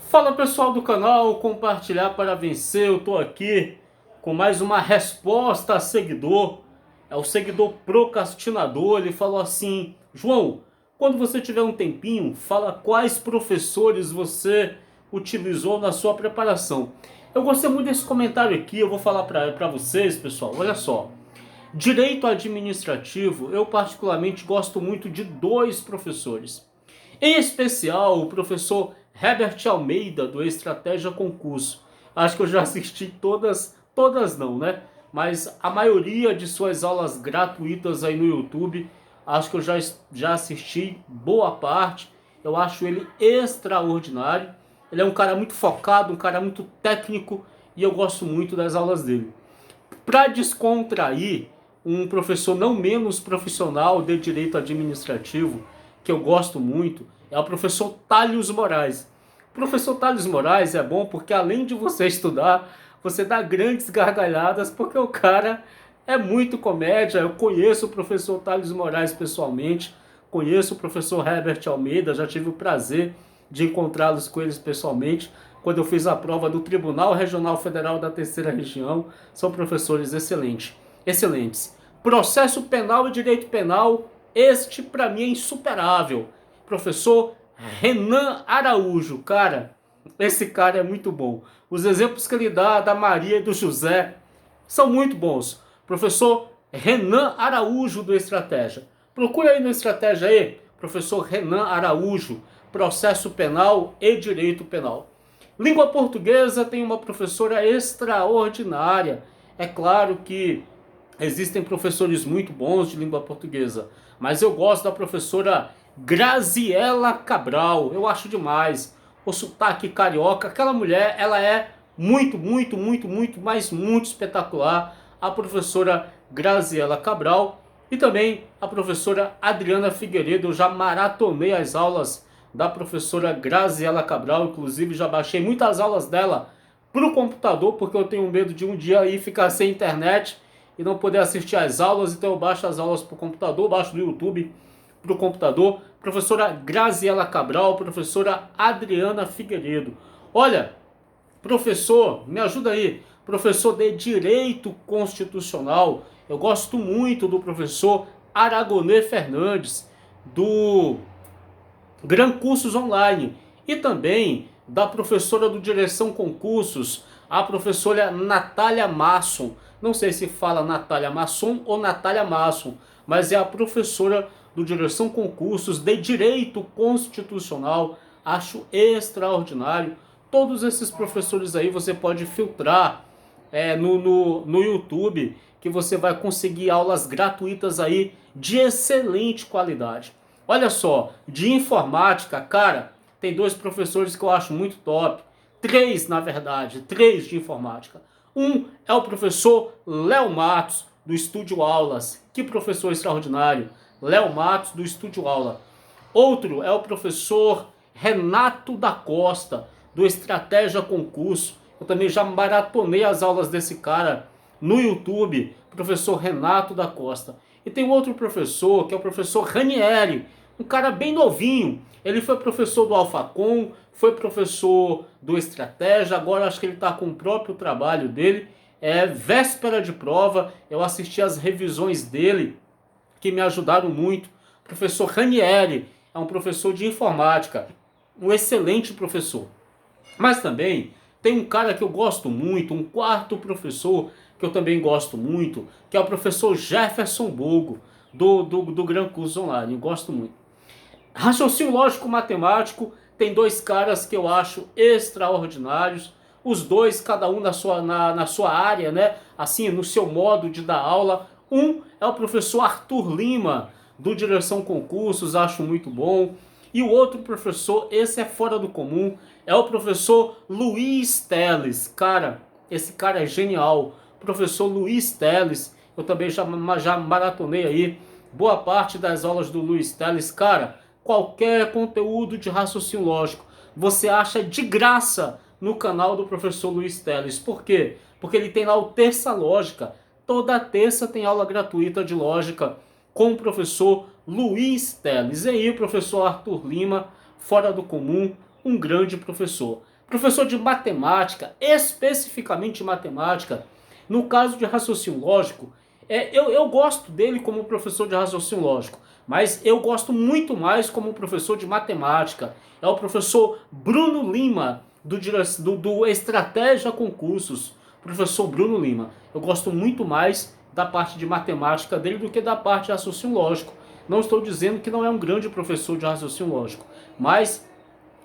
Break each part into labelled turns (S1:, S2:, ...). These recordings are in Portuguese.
S1: Fala pessoal do canal, compartilhar para vencer. Eu tô aqui com mais uma resposta a seguidor. É o seguidor procrastinador. Ele falou assim: João, quando você tiver um tempinho, fala quais professores você utilizou na sua preparação. Eu gostei muito desse comentário aqui. Eu vou falar para vocês, pessoal. Olha só. Direito administrativo, eu particularmente gosto muito de dois professores. Em especial, o professor Herbert Almeida, do Estratégia Concurso. Acho que eu já assisti todas não, né? Mas a maioria de suas aulas gratuitas aí no YouTube, acho que eu já assisti boa parte. Eu acho ele extraordinário. Ele é um cara muito focado, um cara muito técnico e eu gosto muito das aulas dele. Para descontrair, um professor não menos profissional de direito administrativo, que eu gosto muito, é o professor Thales Moraes. O professor Thales Moraes é bom porque além de você estudar, você dá grandes gargalhadas, porque o cara é muito comédia. Eu conheço o professor Thales Moraes pessoalmente, conheço o professor Herbert Almeida, já tive o prazer de encontrá-los com eles pessoalmente quando eu fiz a prova do Tribunal Regional Federal da Terceira Região. São professores excelentes. Processo penal e direito penal, este para mim é insuperável. Professor Renan Araújo, cara, esse cara é muito bom. Os exemplos que ele dá da Maria e do José são muito bons. Professor Renan Araújo do Estratégia. Procura aí no Estratégia aí, professor Renan Araújo, processo penal e direito penal. Língua portuguesa tem uma professora extraordinária. É claro que existem professores muito bons de língua portuguesa, mas eu gosto da professora Graziela Cabral. Eu acho demais o sotaque carioca. Aquela mulher, ela é muito espetacular. A professora Graziela Cabral e também a professora Adriana Figueiredo. Eu já maratonei as aulas da professora Graziela Cabral, inclusive já baixei muitas aulas dela para o computador, porque eu tenho medo de um dia aí ficar sem internet e não poder assistir às aulas, então eu baixo as aulas para o computador, baixo do YouTube para o computador. Professora Graziela Cabral, professora Adriana Figueiredo. Olha, professor, me ajuda aí, professor de Direito Constitucional, eu gosto muito do professor Aragonê Fernandes, do Gran Cursos Online, e também da professora do Direção Concursos, a professora Natália Masson. Não sei se fala Natália Masson ou Natália Masson, mas é a professora do Direção Concursos de Direito Constitucional. Acho extraordinário. Todos esses professores aí você pode filtrar no YouTube, que você vai conseguir aulas gratuitas aí de excelente qualidade. Olha só, de informática, cara, tem dois professores que eu acho muito top. Três, na verdade, três de informática. Um é o professor Léo Matos, do Estúdio Aulas. Que professor extraordinário. Léo Matos, do Estúdio Aula. Outro é o professor Renato da Costa, do Estratégia Concurso. Eu também já maratonei as aulas desse cara no YouTube, professor Renato da Costa. E tem outro professor, que é o professor Ranieri, um cara bem novinho. Ele foi professor do Alfacom, foi professor do Estratégia, agora acho que ele está com o próprio trabalho dele. É véspera de prova, eu assisti as revisões dele, que me ajudaram muito. O professor Ranieri é um professor de informática, um excelente professor. Mas também tem um cara que eu gosto muito, um quarto professor que eu também gosto muito, que é o professor Jefferson Bogo, do Gran Cursos Online. Eu gosto muito. Raciocínio lógico matemático, tem dois caras que eu acho extraordinários. Os dois, cada um na sua área, né? Assim, no seu modo de dar aula. Um é o professor Arthur Lima, do Direção Concursos, acho muito bom. E o outro professor, esse é fora do comum, é o professor Luiz Teles. Cara, esse cara é genial. Professor Luiz Teles, eu também já maratonei aí boa parte das aulas do Luiz Teles. Cara, qualquer conteúdo de raciocínio lógico você acha de graça no canal do professor Luiz Teles. Por quê? Porque ele tem lá o Terça Lógica. Toda terça tem aula gratuita de lógica com o professor Luiz Teles. E aí o professor Arthur Lima, fora do comum, um grande professor. Professor de matemática, especificamente matemática, no caso de raciocínio lógico, eu gosto dele como professor de raciocínio lógico, mas eu gosto muito mais como professor de matemática. É o professor Bruno Lima, do Estratégia Concursos. Professor Bruno Lima. Eu gosto muito mais da parte de matemática dele do que da parte de raciocínio lógico. Não estou dizendo que não é um grande professor de raciocínio lógico, mas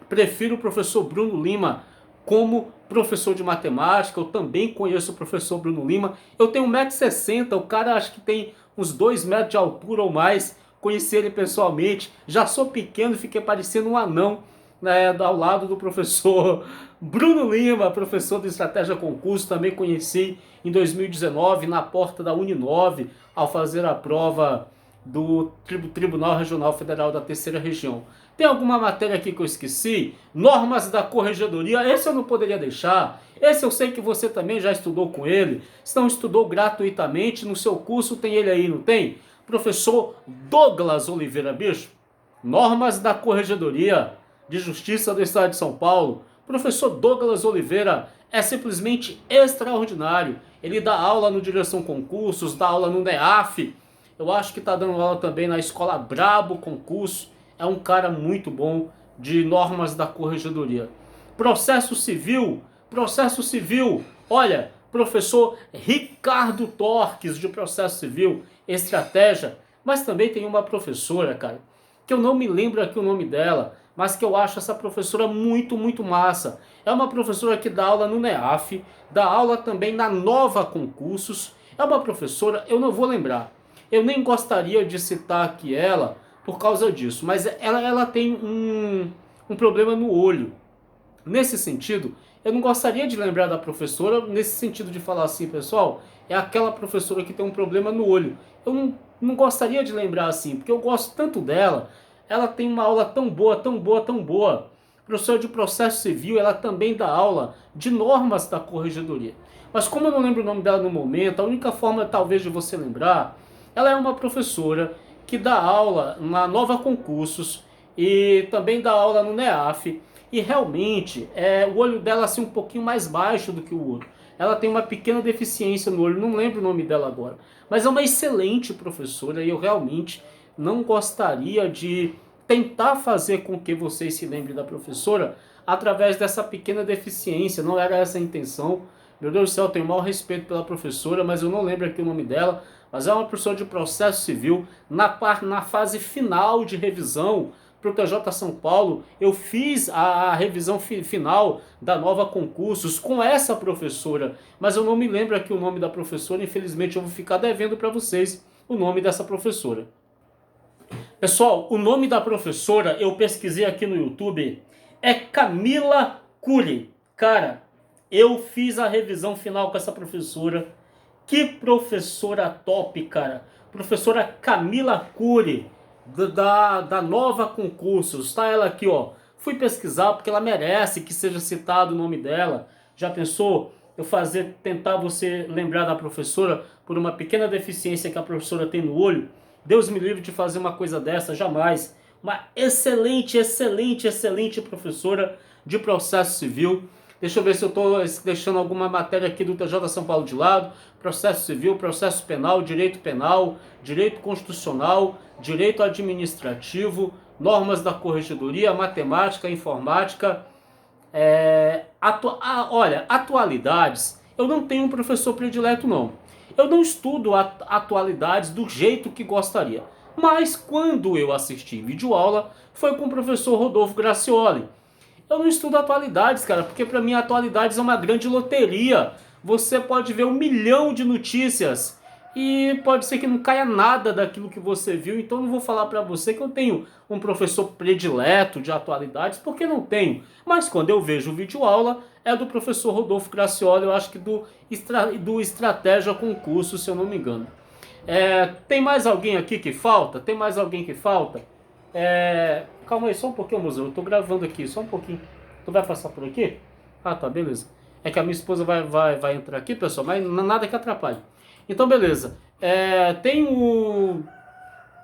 S1: prefiro o professor Bruno Lima como professor de matemática. Eu também conheço o professor Bruno Lima. Eu tenho 1,60 m, o cara acho que tem uns 2 metros de altura ou mais. Conheci ele pessoalmente, já sou pequeno, fiquei parecendo um anão, né, ao lado do professor Bruno Lima, professor de Estratégia Concurso. Também conheci em 2019 na porta da Uninove, ao fazer a prova do Tribunal Regional Federal da Terceira Região. Tem alguma matéria aqui que eu esqueci? Normas da Corregedoria, esse eu não poderia deixar. Esse eu sei que você também já estudou com ele. Se não estudou gratuitamente, no seu curso tem ele aí, não tem? Professor Douglas Oliveira Bispo. Normas da Corregedoria de Justiça do Estado de São Paulo. Professor Douglas Oliveira é simplesmente extraordinário. Ele dá aula no Direção Concursos, dá aula no NEAF. Eu acho que está dando aula também na Escola Brabo Concurso. É um cara muito bom de normas da Corregedoria. Processo civil, olha, professor Ricardo Torques de processo civil, estratégia. Mas também tem uma professora, cara, que eu não me lembro aqui o nome dela, mas que eu acho essa professora muito, muito massa. É uma professora que dá aula no NEAF, dá aula também na Nova Concursos. É uma professora, eu não vou lembrar. Eu nem gostaria de citar aqui ela por causa disso, mas ela tem um problema no olho. Nesse sentido, eu não gostaria de lembrar da professora, nesse sentido de falar assim, pessoal, é aquela professora que tem um problema no olho. Eu não gostaria de lembrar assim, porque eu gosto tanto dela. Ela tem uma aula tão boa, tão boa, tão boa. Professora de processo civil, ela também dá aula de normas da Corregedoria. Mas como eu não lembro o nome dela no momento, a única forma talvez de você lembrar, ela é uma professora que dá aula na Nova Concursos e também dá aula no NEAF. E realmente, o olho dela assim um pouquinho mais baixo do que o outro. Ela tem uma pequena deficiência no olho, não lembro o nome dela agora. Mas é uma excelente professora e eu realmente não gostaria de tentar fazer com que vocês se lembrem da professora através dessa pequena deficiência. Não era essa a intenção. Meu Deus do céu, eu tenho o maior respeito pela professora, mas eu não lembro aqui o nome dela. Mas é uma professora de processo civil. Na fase final de revisão para o TJ São Paulo, eu fiz a revisão final da Nova Concursos com essa professora. Mas eu não me lembro aqui o nome da professora, infelizmente eu vou ficar devendo para vocês o nome dessa professora. Pessoal, o nome da professora, eu pesquisei aqui no YouTube, é Camila Cury. Cara, eu fiz a revisão final com essa professora. Que professora top, cara. Professora Camila Cury, da Nova Concursos. Tá ela aqui, ó. Fui pesquisar porque ela merece que seja citado o nome dela. Já pensou eu tentar você lembrar da professora por uma pequena deficiência que a professora tem no olho? Deus me livre de fazer uma coisa dessa, jamais. Uma excelente, excelente, excelente professora de processo civil. Deixa eu ver se eu estou deixando alguma matéria aqui do TJ São Paulo de lado. Processo civil, processo penal, direito constitucional, direito administrativo, normas da corregedoria, matemática, informática. Olha, atualidades. Eu não tenho um professor predileto, não. Eu não estudo atualidades do jeito que gostaria. Mas quando eu assisti videoaula, foi com o professor Rodolfo Gracioli. Eu não estudo atualidades, cara, porque pra mim atualidades é uma grande loteria. Você pode ver 1 milhão de notícias e pode ser que não caia nada daquilo que você viu. Então não vou falar pra você que eu tenho um professor predileto de atualidades, porque não tenho. Mas quando eu vejo o videoaula, é do professor Rodolfo Gracioli, eu acho que do Estratégia Concurso, se eu não me engano. Tem mais alguém aqui que falta? Tem mais alguém que falta? Calma aí, só um pouquinho, museu. Eu tô gravando aqui, só um pouquinho. Tu vai passar por aqui? Ah, tá, beleza. É que a minha esposa vai entrar aqui, pessoal, mas nada que atrapalhe. Então, beleza. Tem o...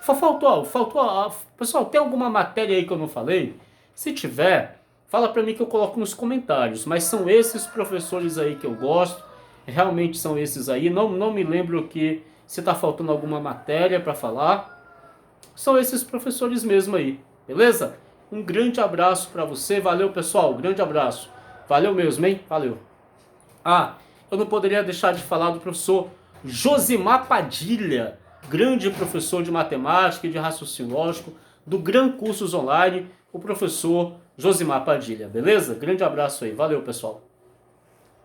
S1: Faltou. Pessoal, tem alguma matéria aí que eu não falei? Se tiver, fala para mim que eu coloco nos comentários. Mas são esses professores aí que eu gosto, realmente são esses aí. Não me lembro que se está faltando alguma matéria para falar. São esses professores mesmo aí, beleza? Um grande abraço para você, valeu pessoal, grande abraço. Valeu mesmo, hein? Valeu. Ah, eu não poderia deixar de falar do professor Josimar Padilha, grande professor de matemática e de raciocínio lógico, do Gran Cursos Online, o professor Josimar Padilha, beleza? Grande abraço aí, valeu pessoal.